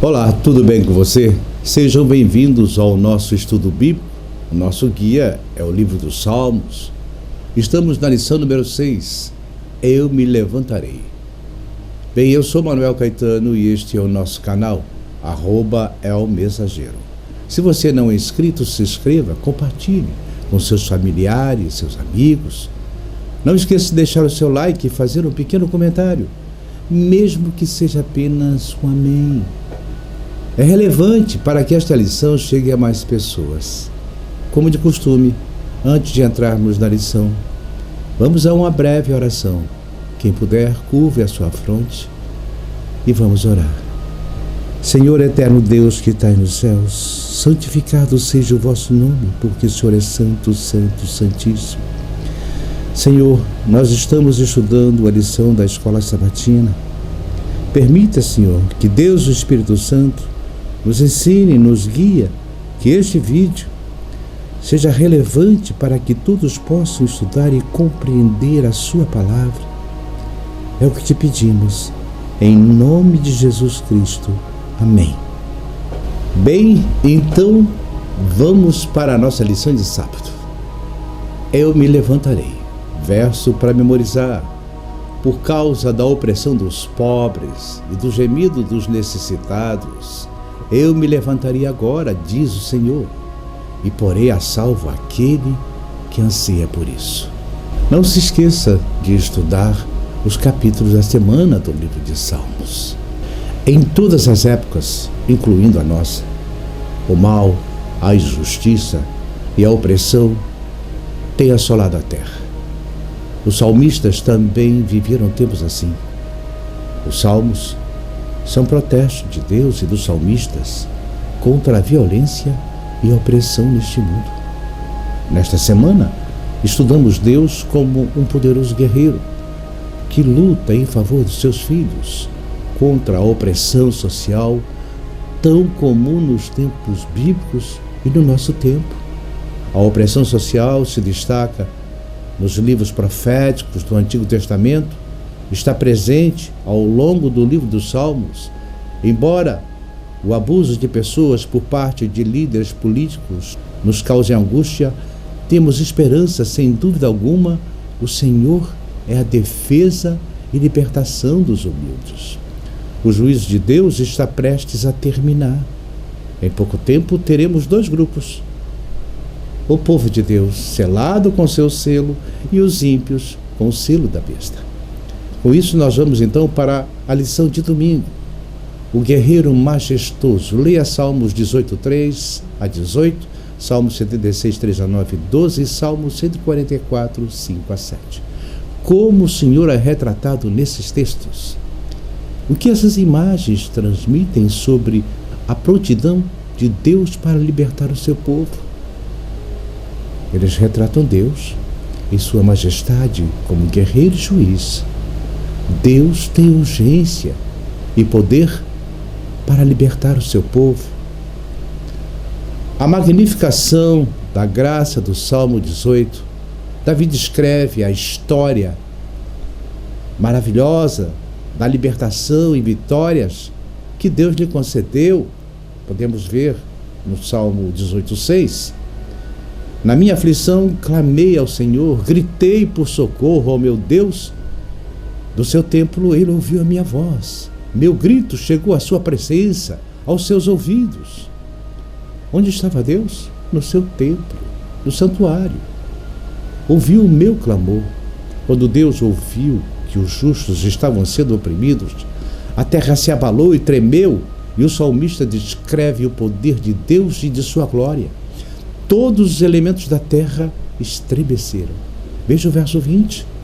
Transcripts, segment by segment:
Olá, tudo bem com você? Sejam bem-vindos ao nosso estudo bíblico. O nosso guia é o livro dos Salmos. Estamos na lição número 6, Eu me levantarei. Bem, eu sou Manuel Caetano e este é o nosso canal, @elmensageiro. Se você não é inscrito, se inscreva, compartilhe com seus familiares, seus amigos. Não esqueça de deixar o seu like e fazer um pequeno comentário, mesmo que seja apenas um amém. É relevante para que esta lição chegue a mais pessoas. Como de costume, antes de entrarmos na lição, vamos a uma breve oração. Quem puder, curve a sua fronte e vamos orar. Senhor eterno Deus que está nos céus, santificado seja o vosso nome, porque o Senhor é santo, santo, santíssimo. Senhor, nós estamos estudando a lição da escola sabatina. Permita, Senhor, que Deus, o Espírito Santo, nos ensine, nos guia, que este vídeo seja relevante para que todos possam estudar e compreender a sua palavra. É o que te pedimos, em nome de Jesus Cristo. Amém. Bem, então vamos para a nossa lição de sábado. Eu me levantarei. Verso para memorizar. Por causa da opressão dos pobres e do gemido dos necessitados, eu me levantarei agora, diz o Senhor, e porei a salvo aquele que anseia por isso. Não se esqueça de estudar os capítulos da semana do livro de Salmos. Em todas as épocas, incluindo a nossa, o mal, a injustiça e a opressão têm assolado a terra. Os salmistas também viveram tempos assim. Os salmos são protestos de Deus e dos salmistas contra a violência e a opressão neste mundo. Nesta semana, estudamos Deus como um poderoso guerreiro que luta em favor dos seus filhos contra a opressão social tão comum nos tempos bíblicos e no nosso tempo. A opressão social se destaca nos livros proféticos do Antigo Testamento, está presente ao longo do livro dos Salmos. Embora o abuso de pessoas por parte de líderes políticos nos cause angústia, temos esperança, sem dúvida alguma. O Senhor é a defesa e libertação dos humildes. O juízo de Deus está prestes a terminar. Em pouco tempo teremos dois grupos: o povo de Deus, selado com seu selo, e os ímpios com o selo da besta. Com isso, nós vamos então para a lição de domingo. O guerreiro majestoso. Leia Salmos 18:3 a 18, Salmos 76, 3 a 9 e 12 e Salmos 144, 5 a 7. Como o Senhor é retratado nesses textos? O que essas imagens transmitem sobre a prontidão de Deus para libertar o seu povo? Eles retratam Deus em sua majestade como guerreiro e juiz. Deus tem urgência e poder para libertar o seu povo. A magnificação da graça do Salmo 18, Davi descreve a história maravilhosa da libertação e vitórias que Deus lhe concedeu. Podemos ver no Salmo 18:6. Na minha aflição, clamei ao Senhor, gritei por socorro ao meu Deus. Do seu templo, ele ouviu a minha voz. Meu grito chegou à sua presença, aos seus ouvidos. Onde estava Deus? No seu templo, no santuário. Ouviu o meu clamor. Quando Deus ouviu que os justos estavam sendo oprimidos, a terra se abalou e tremeu, e o salmista descreve o poder de Deus e de sua glória. Todos os elementos da terra estremeceram. Veja o verso 20.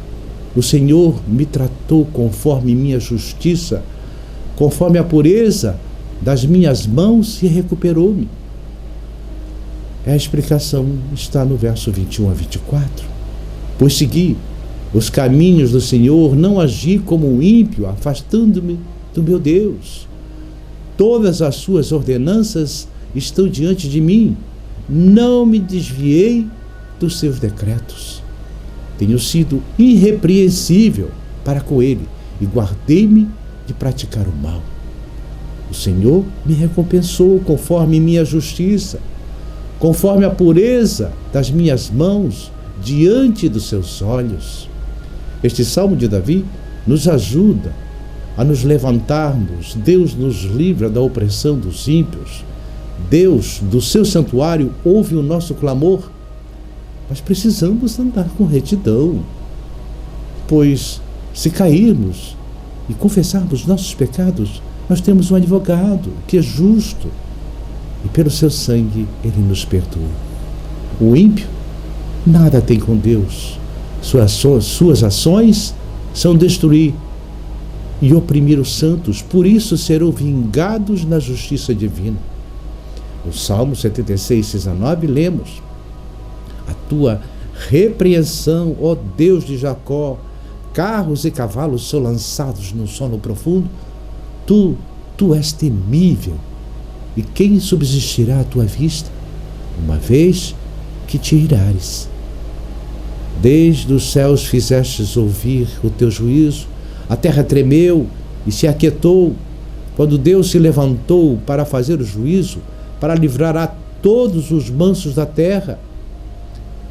O Senhor me tratou conforme minha justiça, conforme a pureza das minhas mãos, e recuperou-me. A explicação está no verso 21 a 24. Pois segui os caminhos do Senhor, não agi como um ímpio, afastando-me do meu Deus. Todas as suas ordenanças estão diante de mim. Não me desviei dos seus decretos. Tenho sido irrepreensível para com ele e guardei-me de praticar o mal. O Senhor me recompensou conforme minha justiça, conforme a pureza das minhas mãos diante dos seus olhos. Este salmo de Davi nos ajuda a nos levantarmos. Deus nos livra da opressão dos ímpios. Deus, do seu santuário, ouve o nosso clamor. Mas precisamos andar com retidão, pois se cairmos e confessarmos nossos pecados, nós temos um advogado que é justo e pelo seu sangue ele nos perdoa. O ímpio nada tem com Deus. Suas ações são destruir e oprimir os santos, por isso serão vingados na justiça divina. No Salmo 76, 19, lemos: a tua repreensão, ó Deus de Jacó, carros e cavalos são lançados no sono profundo. Tu és temível, e quem subsistirá à tua vista, uma vez que te irares? Desde os céus fizestes ouvir o teu juízo, a terra tremeu e se aquietou, quando Deus se levantou para fazer o juízo, para livrar a todos os mansos da terra.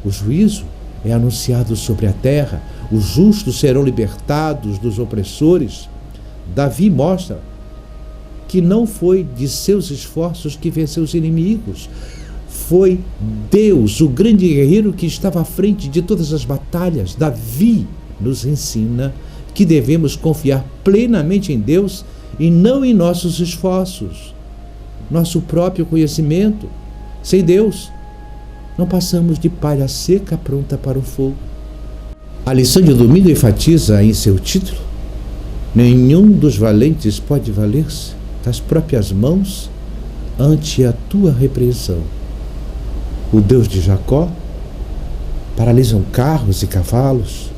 O juízo é anunciado sobre a terra, os justos serão libertados dos opressores. Davi mostra que não foi de seus esforços que venceu os inimigos. Foi Deus, o grande guerreiro que estava à frente de todas as batalhas. Davi nos ensina que devemos confiar plenamente em Deus e não em nossos esforços, nosso próprio conhecimento. Sem Deus, não passamos de palha seca pronta para o fogo. A lição de domingo enfatiza em seu título: nenhum dos valentes pode valer-se das próprias mãos ante a tua repreensão. O Deus de Jacó paralisam carros e cavalos.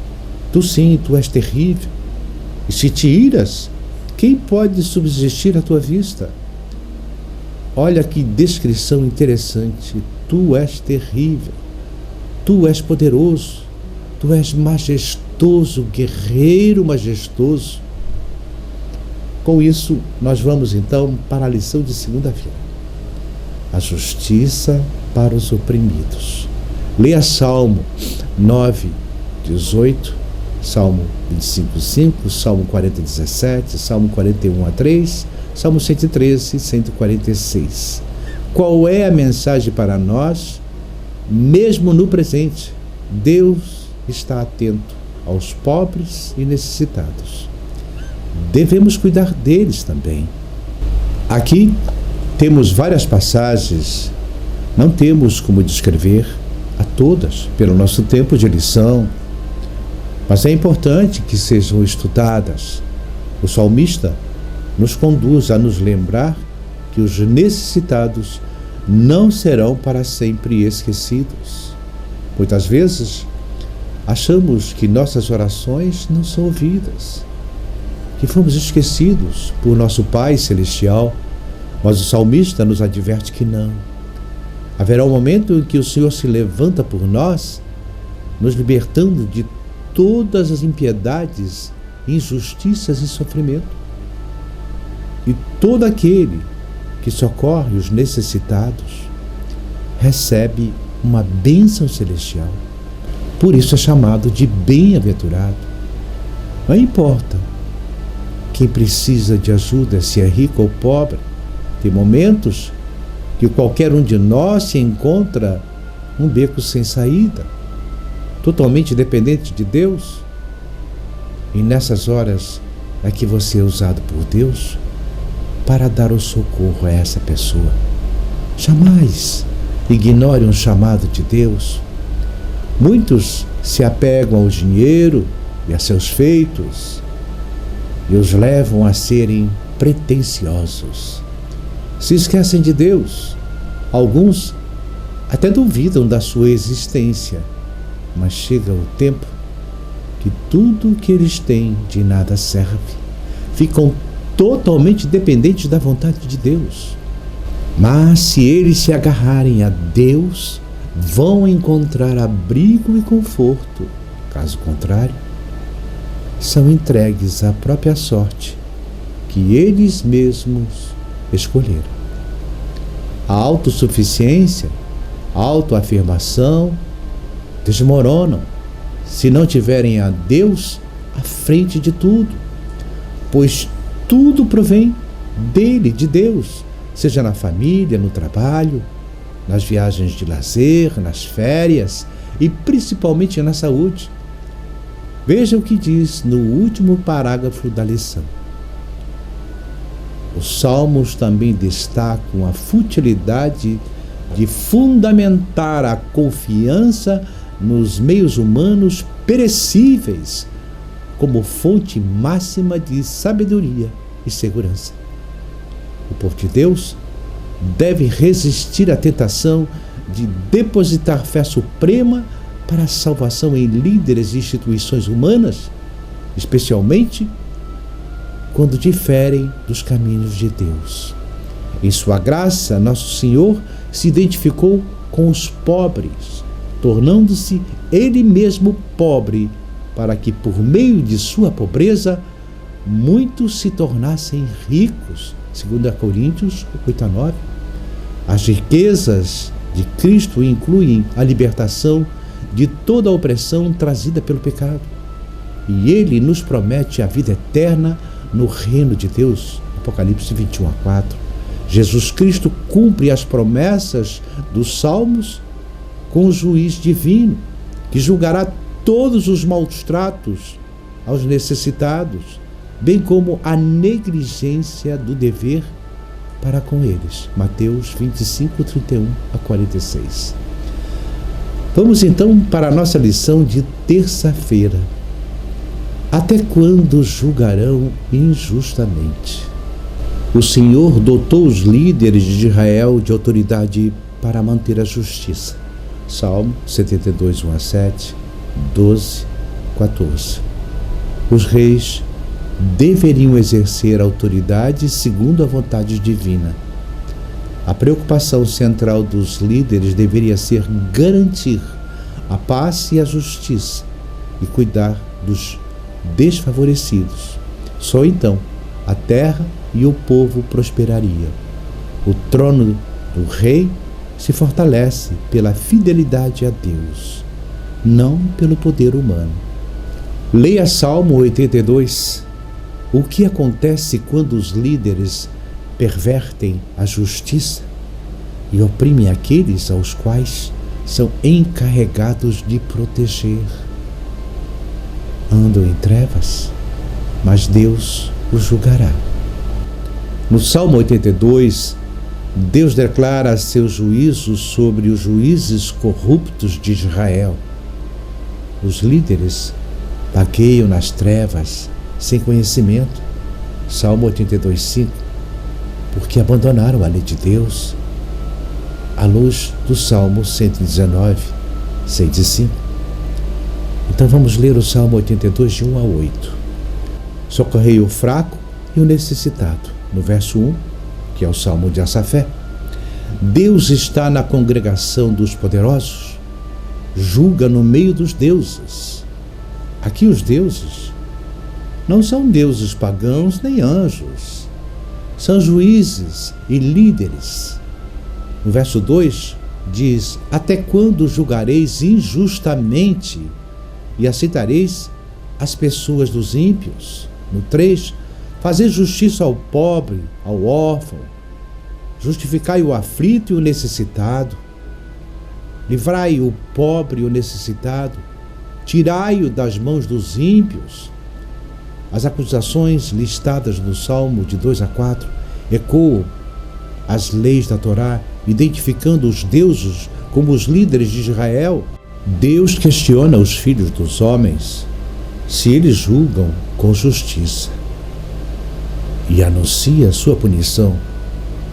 Tu sim, tu és terrível. E se te iras, quem pode subsistir à tua vista? Olha que descrição interessante. Tu és terrível. Tu és poderoso. Tu és majestoso, guerreiro majestoso. Com isso, nós vamos então para a lição de segunda-feira. A justiça para os oprimidos. Leia Salmo 9, 18, Salmo 25, 5, Salmo 40, 17, Salmo 41 a 3, Salmo 113, 146. Qual é a mensagem para nós? Mesmo no presente, Deus está atento aos pobres e necessitados. Devemos cuidar deles também. Aqui temos várias passagens, não temos como descrever a todas pelo nosso tempo de lição, mas é importante que sejam estudadas. O salmista nos conduz a nos lembrar que os necessitados não serão para sempre esquecidos. Muitas vezes achamos que nossas orações não são ouvidas, que fomos esquecidos por nosso Pai Celestial, mas o salmista nos adverte que não. Haverá um momento em que o Senhor se levanta por nós, nos libertando de todas as impiedades, injustiças e sofrimento. E todo aquele que socorre os necessitados recebe uma bênção celestial. Por isso é chamado de bem-aventurado. Não importa quem precisa de ajuda, se é rico ou pobre. Tem momentos que qualquer um de nós se encontra num beco sem saída, totalmente dependente de Deus. E nessas horas é que você é usado por Deus para dar o socorro a essa pessoa. Jamais ignore um chamado de Deus. Muitos se apegam ao dinheiro e a seus feitos e os levam a serem pretensiosos. Se esquecem de Deus. Alguns até duvidam da sua existência, mas chega o tempo que tudo o que eles têm de nada serve. Ficam totalmente dependentes da vontade de Deus. Mas se eles se agarrarem a Deus, vão encontrar abrigo e conforto. Caso contrário, são entregues à própria sorte que eles mesmos escolheram. A autossuficiência, a autoafirmação desmoronam se não tiverem a Deus à frente de tudo, pois tudo provém dele, de Deus, seja na família, no trabalho, nas viagens de lazer, nas férias e principalmente na saúde. Veja o que diz no último parágrafo da lição. Os salmos também destacam a futilidade de fundamentar a confiança nos meios humanos perecíveis como fonte máxima de sabedoria e segurança. O povo de Deus deve resistir à tentação de depositar fé suprema para a salvação em líderes e instituições humanas, especialmente quando diferem dos caminhos de Deus. Em sua graça, nosso Senhor se identificou com os pobres, tornando-se ele mesmo pobre, para que por meio de sua pobreza muitos se tornassem ricos, 2 Coríntios 8:9. As riquezas de Cristo incluem a libertação de toda a opressão trazida pelo pecado. E ele nos promete a vida eterna no reino de Deus, Apocalipse 21:4. Jesus Cristo cumpre as promessas dos Salmos com o juiz divino, que julgará todos os maus tratos aos necessitados, bem como a negligência do dever para com eles. Mateus 25:31-46. Vamos então para a nossa lição de terça-feira. Até quando julgarão injustamente? O Senhor dotou os líderes de Israel de autoridade para manter a justiça. Salmo 72, 1-7, 12, 14. Os reis deveriam exercer a autoridade segundo a vontade divina. A preocupação central dos líderes deveria ser garantir a paz e a justiça e cuidar dos desfavorecidos. Só então a terra e o povo prosperaria. O trono do rei se fortalece pela fidelidade a Deus, não pelo poder humano. Leia Salmo 82. O que acontece quando os líderes pervertem a justiça e oprimem aqueles aos quais são encarregados de proteger? Andam em trevas, mas Deus os julgará. No Salmo 82, Deus declara seu juízo sobre os juízes corruptos de Israel. Os líderes vagueiam nas trevas sem conhecimento. Salmo 82:5. Porque abandonaram a lei de Deus, à luz do Salmo 119, 6-5. Então vamos ler o Salmo 82, de 1-8. Socorrei o fraco e o necessitado. No verso 1, que é o Salmo de Asafé. Deus está na congregação dos poderosos, julga no meio dos deuses. Aqui os deuses não são deuses pagãos nem anjos, são juízes e líderes. No verso 2 diz: até quando julgareis injustamente e aceitareis as pessoas dos ímpios? No 3, fazei justiça ao pobre, ao órfão, justificai o aflito e o necessitado, livrai o pobre e o necessitado, tirai-o das mãos dos ímpios. As acusações listadas no Salmo de 2-4 ecoam as leis da Torá, identificando os deuses como os líderes de Israel. Deus questiona os filhos dos homens se eles julgam com justiça e anuncia sua punição,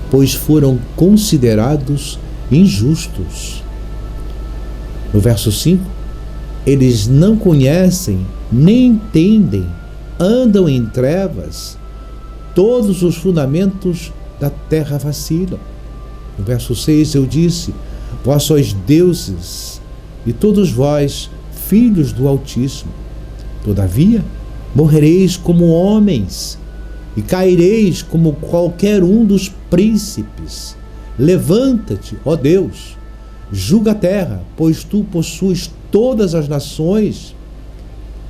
pois foram considerados injustos. No verso 5, eles não conhecem nem entendem, andam em trevas, todos os fundamentos da terra vacilam. No verso 6 eu disse: vós sois deuses, e todos vós filhos do Altíssimo. Todavia, morrereis como homens, e caireis como qualquer um dos príncipes. Levanta-te, ó Deus, julga a terra, pois tu possuis todas as nações.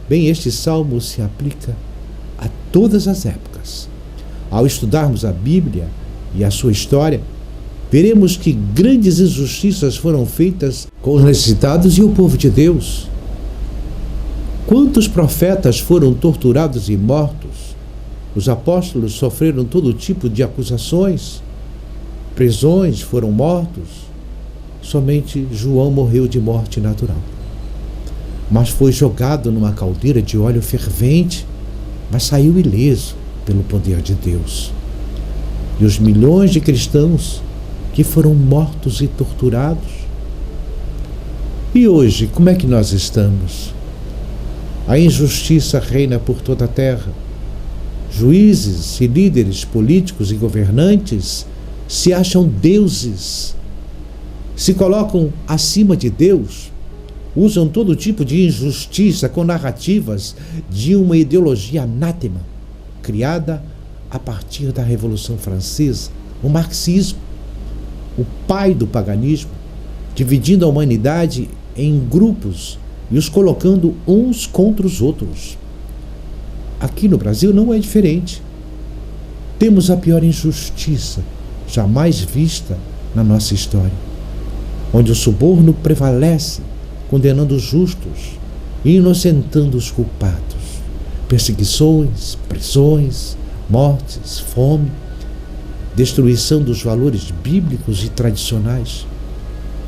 Bem, este salmo se aplica a todas as épocas. Ao estudarmos a Bíblia e a sua história, veremos que grandes injustiças foram feitas com os necessitados e o povo de Deus. Quantos profetas foram torturados e mortos? Os apóstolos sofreram todo tipo de acusações, prisões, foram mortos. Somente João morreu de morte natural. Mas foi jogado numa caldeira de óleo fervente, mas saiu ileso pelo poder de Deus. E os milhões de cristãos que foram mortos e torturados. E hoje, como é que nós estamos? A injustiça reina por toda a terra. Juízes e líderes políticos e governantes se acham deuses, se colocam acima de Deus, usam todo tipo de injustiça com narrativas de uma ideologia anátema, criada a partir da Revolução Francesa, o marxismo, o pai do paganismo, dividindo a humanidade em grupos e os colocando uns contra os outros. Aqui no Brasil não é diferente. Temos a pior injustiça jamais vista na nossa história, onde o suborno prevalece, condenando os justos e inocentando os culpados. Perseguições, prisões, mortes, fome, destruição dos valores bíblicos e tradicionais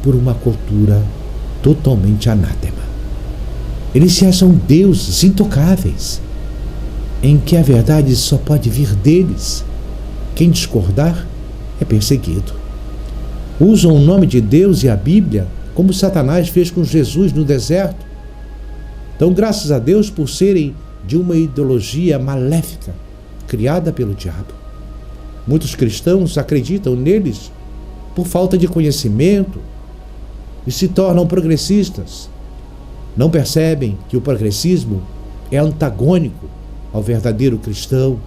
por uma cultura totalmente anátema. Eles se acham deuses intocáveis, em que a verdade só pode vir deles. Quem discordar é perseguido. Usam o nome de Deus e a Bíblia como Satanás fez com Jesus no deserto. Dão graças a Deus por serem de uma ideologia maléfica, criada pelo diabo. Muitos cristãos acreditam neles por falta de conhecimento e se tornam progressistas. Não percebem que o progressismo é antagônico ao verdadeiro cristão.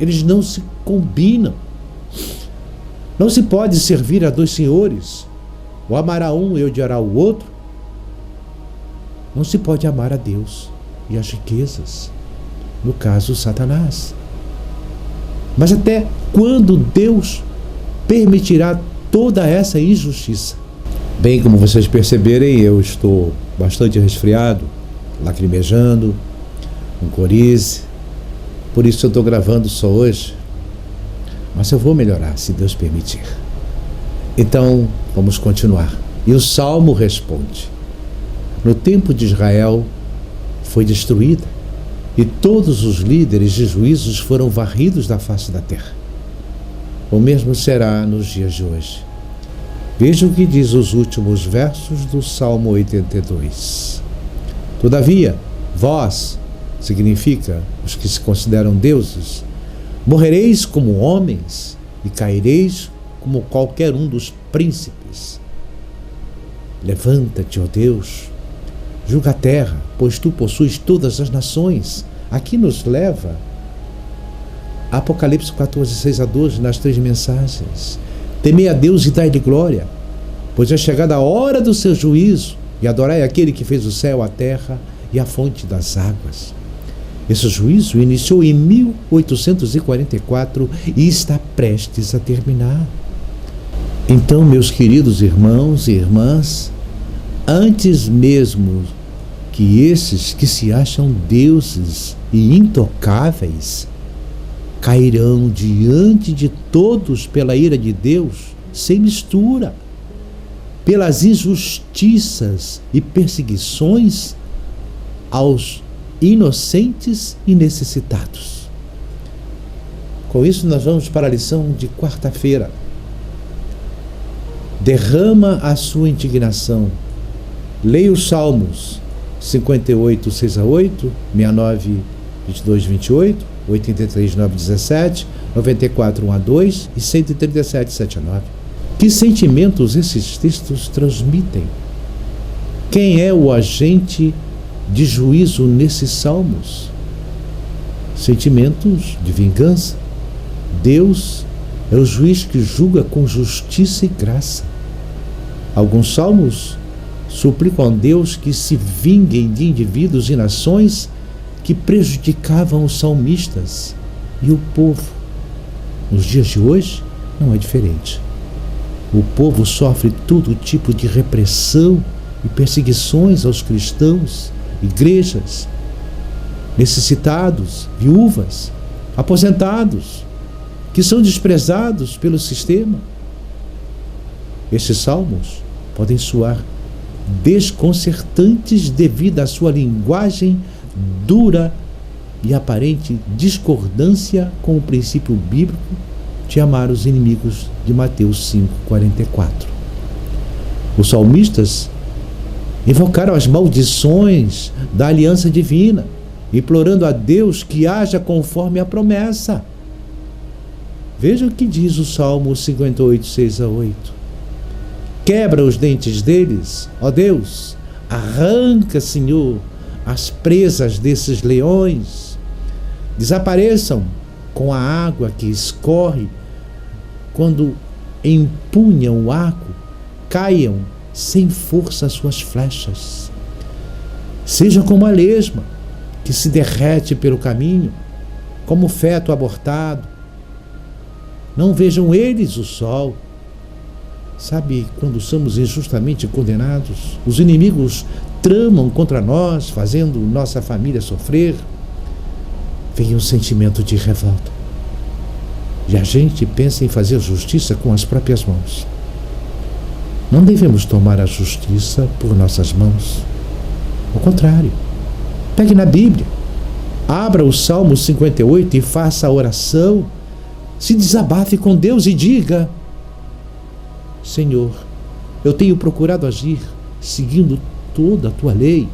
Eles não se combinam. Não se pode servir a dois senhores. Ou amará um e odiará o outro. Não se pode amar a Deus e as riquezas. No caso, Satanás. Mas até quando Deus permitirá toda essa injustiça? Bem, como vocês perceberem, eu estou bastante resfriado, lacrimejando, com coriza. Por isso eu estou gravando só hoje. Mas eu vou melhorar, se Deus permitir. Então, vamos continuar. E o Salmo responde: no tempo de Israel foi destruída, e todos os líderes de juízos foram varridos da face da terra. O mesmo será nos dias de hoje. Veja o que diz os últimos versos do Salmo 82. Todavia, vós, significa os que se consideram deuses, morrereis como homens e caireis como qualquer um dos príncipes. Levanta-te, ó Deus, julga a terra, pois tu possuis todas as nações. Aqui nos leva a Apocalipse 14, 6-12, nas 3 mensagens. Temei a Deus e dai-lhe glória, pois é chegada a hora do seu juízo, e adorai aquele que fez o céu, a terra e a fonte das águas. Esse juízo iniciou em 1844 e está prestes a terminar. Então, meus queridos irmãos e irmãs, antes mesmo que esses que se acham deuses e intocáveis cairão diante de todos pela ira de Deus, sem mistura, pelas injustiças e perseguições aos inocentes e necessitados. Com isso, nós vamos para a lição de quarta-feira. Derrama a sua indignação. Leia os Salmos 58, 6-8, 69, 22, 28, 83, 9, 17, 94, 1-2 e 137, 7-9. Que sentimentos esses textos transmitem? Quem é o agente de juízo nesses salmos? sentimentos de vingança. Deus é o juiz que julga com justiça e graça. Alguns salmos suplicam a Deus que se vinguem de indivíduos e nações que prejudicavam os salmistas e o povo. Nos dias de hoje, não é diferente. O povo sofre todo tipo de repressão e perseguições aos cristãos, igrejas, necessitados, viúvas, aposentados, que são desprezados pelo sistema. Estes salmos podem soar desconcertantes devido à sua linguagem dura e aparente discordância com o princípio bíblico de amar os inimigos de Mateus 5,44. Os salmistas invocaram as maldições da aliança divina, implorando a Deus que haja conforme a promessa. Veja o que diz o Salmo 58, 6-8. Quebra os dentes deles, ó Deus, arranca, Senhor, as presas desses leões, desapareçam com a água que escorre quando empunham o arco, caiam sem força as suas flechas. Seja como a lesma que se derrete pelo caminho, como feto abortado. Não vejam eles o sol. Sabe, quando somos injustamente condenados, os inimigos tramam contra nós, fazendo nossa família sofrer, vem um sentimento de revolta. E a gente pensa em fazer justiça com as próprias mãos. Não devemos tomar a justiça por nossas mãos. Ao contrário, pegue na Bíblia, abra o Salmo 58 e faça a oração, se desabafe com Deus e diga: Senhor, eu tenho procurado agir seguindo toda a tua lei.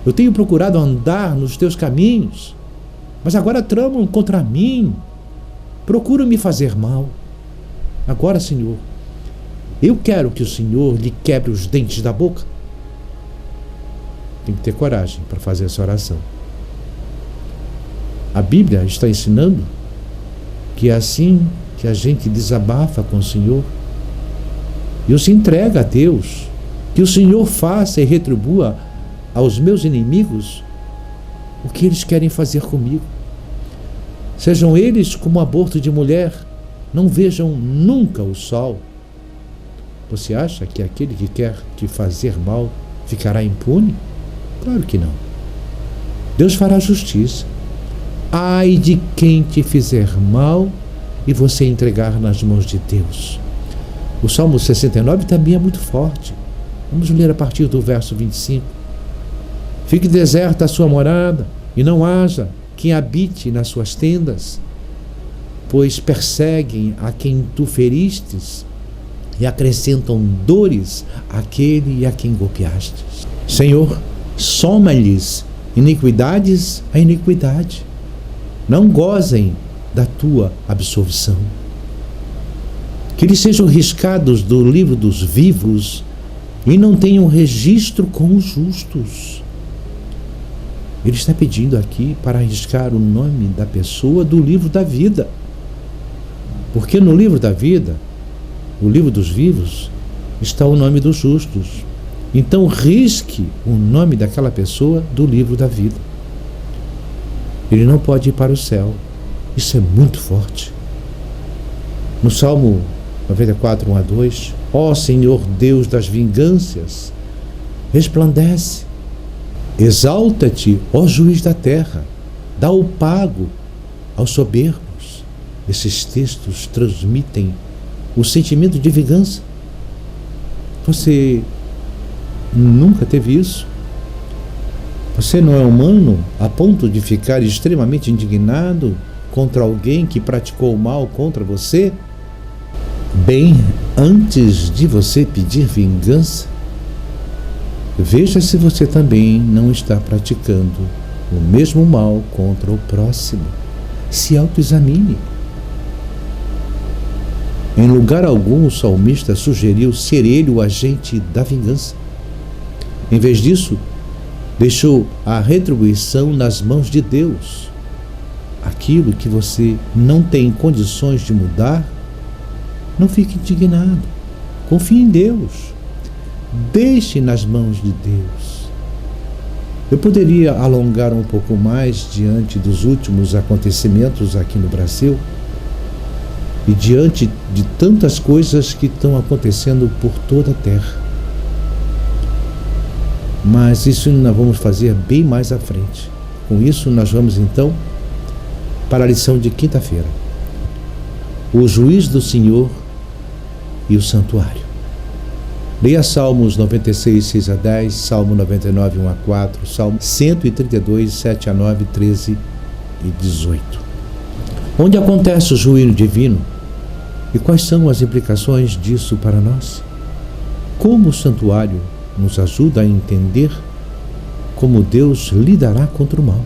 Eu tenho procurado andar nos teus caminhos, mas agora tramam contra mim, procuram me fazer mal. Agora, Senhor, eu quero que o Senhor lhe quebre os dentes da boca. Tem que ter coragem para fazer essa oração. A Bíblia está ensinando que é assim que a gente desabafa com o Senhor e se entrega a Deus, que o Senhor faça e retribua aos meus inimigos o que eles querem fazer comigo. Sejam eles como aborto de mulher, não vejam nunca o sol. Você acha que aquele que quer te fazer mal ficará impune? Claro que não. Deus fará justiça. Ai de quem te fizer mal e você entregar nas mãos de Deus. O Salmo 69 também é muito forte. Vamos ler a partir do verso 25. Fique deserta a sua morada, e não haja quem habite nas suas tendas, pois perseguem a quem tu feristes e acrescentam dores àquele e a quem golpeastes. Senhor, soma-lhes iniquidades a iniquidade. Não gozem da tua absolvição. Que eles sejam riscados do livro dos vivos e não tenham registro com os justos. Ele está pedindo aqui para arriscar o nome da pessoa do livro da vida. Porque no livro da vida, o livro dos vivos, está o nome dos justos. Então risque o nome daquela pessoa do livro da vida. Ele não pode ir para o céu. Isso é muito forte. No Salmo 94, 1-2, ó Senhor Deus das vinganças, resplandece, exalta-te, ó juiz da terra, dá o pago aos soberbos. Esses textos transmitem o sentimento de vingança. Você nunca teve isso? Você não é humano a ponto de ficar extremamente indignado contra alguém que praticou o mal contra você? Bem, antes de você pedir vingança, veja se você também não está praticando o mesmo mal contra o próximo. Se autoexamine. Em lugar algum, o salmista sugeriu ser ele o agente da vingança. Em vez disso, deixou a retribuição nas mãos de Deus. aquilo que você não tem condições de mudar, não fique indignado. Confie em Deus. Deixe nas mãos de Deus. Eu poderia alongar um pouco mais diante dos últimos acontecimentos aqui no Brasil e diante de tantas coisas que estão acontecendo por toda a terra. Mas isso nós vamos fazer bem mais à frente. Com isso, nós vamos então para a lição de quinta-feira. O juízo do Senhor e o santuário. Leia Salmos 96, 6 a 10, Salmo 99, 1 a 4, Salmo 132, 7 a 9, 13 e 18. Onde acontece o juízo divino e quais são as implicações disso para nós? Como o santuário nos ajuda a entender como Deus lidará contra o mal.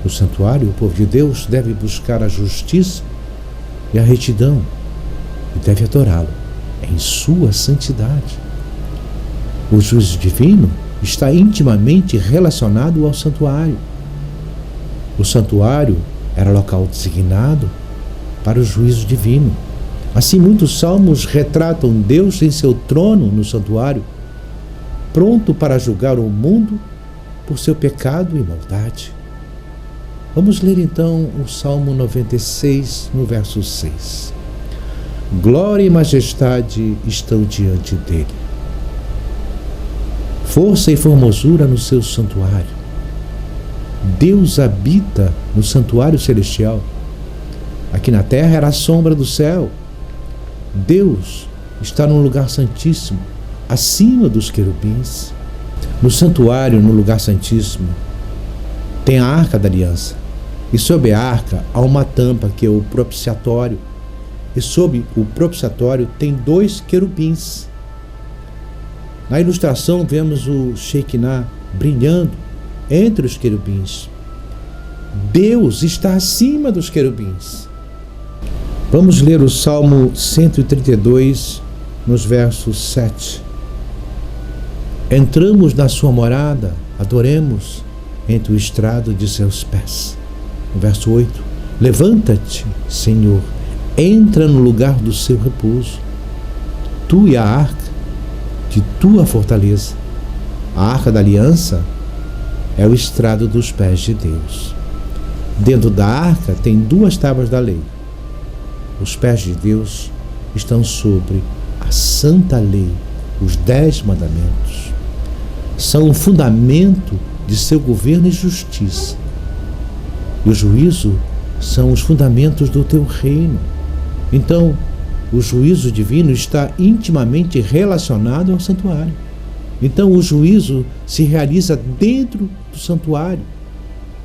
No santuário, o povo de Deus deve buscar a justiça e a retidão e deve adorá-lo em sua santidade. O juízo divino está intimamente relacionado ao santuário. O santuário era local designado para o juízo divino. Assim, muitos salmos retratam Deus em seu trono no santuário, pronto para julgar o mundo por seu pecado e maldade. Vamos ler então o Salmo 96, no verso 6. Glória e majestade estão diante dele. Força e formosura no seu santuário. Deus habita no santuário celestial. Aqui na terra era a sombra do céu. Deus está num lugar santíssimo, acima dos querubins. No santuário, no lugar santíssimo, tem a arca da aliança. E sob a arca há uma tampa que é o propiciatório. E sob o propiciatório tem 2 querubins. Na ilustração vemos o Shekinah brilhando entre os querubins. Deus está acima dos querubins. Vamos ler o Salmo 132, nos versos 7. Entramos na sua morada, adoremos entre o estrado de seus pés. No verso 8. Levanta-te, Senhor, entra no lugar do seu repouso, tu e a arca de tua fortaleza. A arca da aliança é o estrado dos pés de Deus. Dentro da arca tem 2 tábuas da lei. Os pés de Deus estão sobre a santa lei, os 10 mandamentos. São o fundamento de seu governo e justiça. E o juízo são os fundamentos do teu reino. Então, o juízo divino está intimamente relacionado ao santuário. Então, o juízo se realiza dentro do santuário.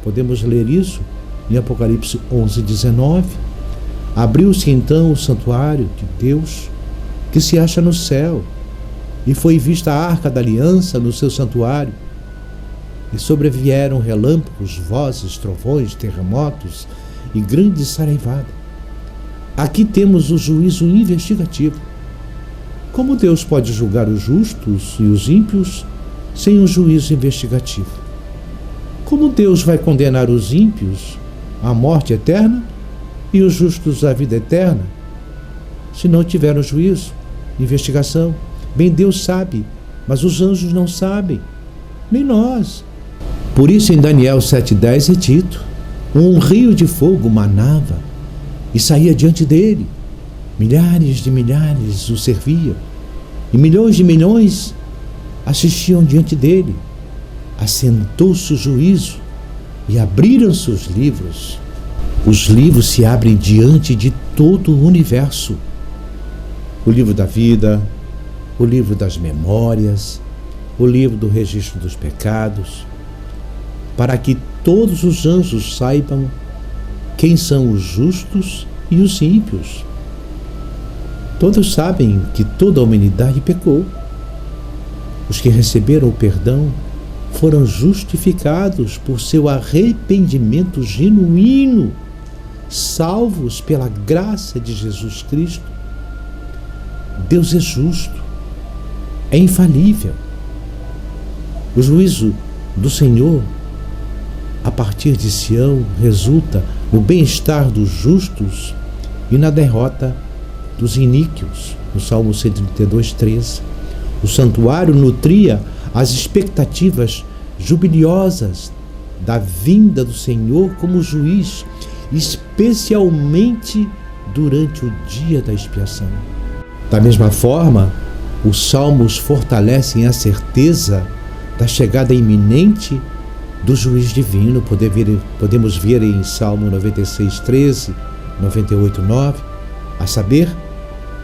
Podemos ler isso em Apocalipse 11, 19. Abriu-se então o santuário de Deus, que se acha no céu, e foi vista a arca da aliança no seu santuário. E sobrevieram relâmpagos, vozes, trovões, terremotos e grande saraivada. Aqui temos o juízo investigativo. Como Deus pode julgar os justos e os ímpios sem um juízo investigativo? Como Deus vai condenar os ímpios à morte eterna e os justos à vida eterna se não tiver um juízo, investigação? Bem, Deus sabe, mas os anjos não sabem, nem nós. Por isso em Daniel 7,10 é dito: um rio de fogo manava e saía diante dele. Milhares de milhares o serviam, e milhões de milhões assistiam diante dele. Assentou-se o juízo e abriram-se os livros. Os livros se abrem diante de todo o universo. O livro da vida, o livro das memórias, o livro do registro dos pecados, para que todos os anjos saibam quem são os justos e os ímpios. Todos sabem que toda a humanidade pecou. Os que receberam o perdão foram justificados por seu arrependimento genuíno, salvos pela graça de Jesus Cristo. Deus é justo, é infalível. O juízo do Senhor a partir de Sião resulta no bem-estar dos justos e na derrota dos iníquos, no Salmo 132, 13. O santuário nutria as expectativas jubiliosas da vinda do Senhor como juiz, especialmente durante o dia da expiação. Da mesma forma, os salmos fortalecem a certeza da chegada iminente do juiz divino. Podemos ver em Salmo 96, 13, 98, 9, a saber,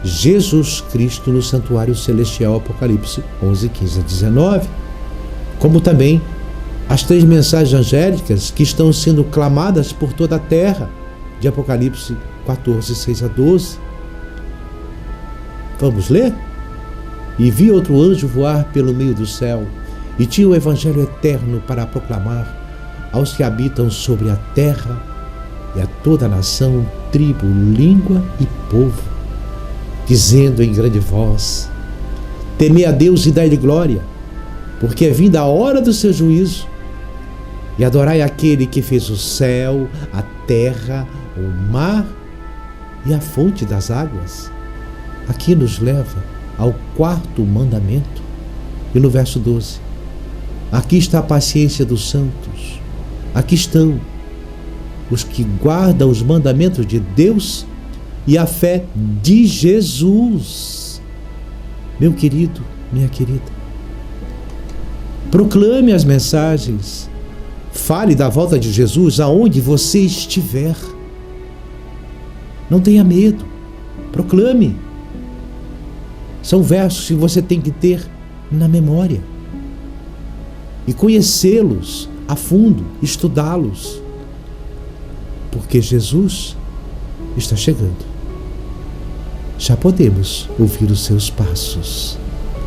Jesus Cristo no santuário celestial, Apocalipse 11, 15 a 19, como também as 3 mensagens angélicas que estão sendo clamadas por toda a terra, de Apocalipse 14, 6 a 12. Vamos ler? E vi outro anjo voar pelo meio do céu, e tinha o evangelho eterno para proclamar aos que habitam sobre a terra e a toda nação, tribo, língua e povo, dizendo em grande voz: temei a Deus e dai-lhe glória, porque é vinda a hora do seu juízo, e adorai aquele que fez o céu, a terra, o mar e a fonte das águas. Aqui nos leva ao 4º mandamento, e no verso 12, aqui está a paciência dos santos, aqui estão os que guardam os mandamentos de Deus e a fé de Jesus. Meu querido, minha querida, proclame as mensagens, fale da volta de Jesus aonde você estiver. Não tenha medo, proclame. São versos que você tem que ter na memória e conhecê-los a fundo, estudá-los, porque Jesus está chegando. Já podemos ouvir os seus passos.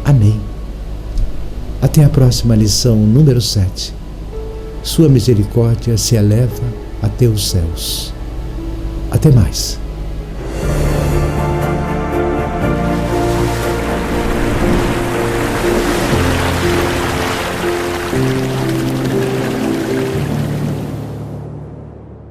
Amém. Até a próxima lição número 7. Sua misericórdia se eleva até os céus. Até mais.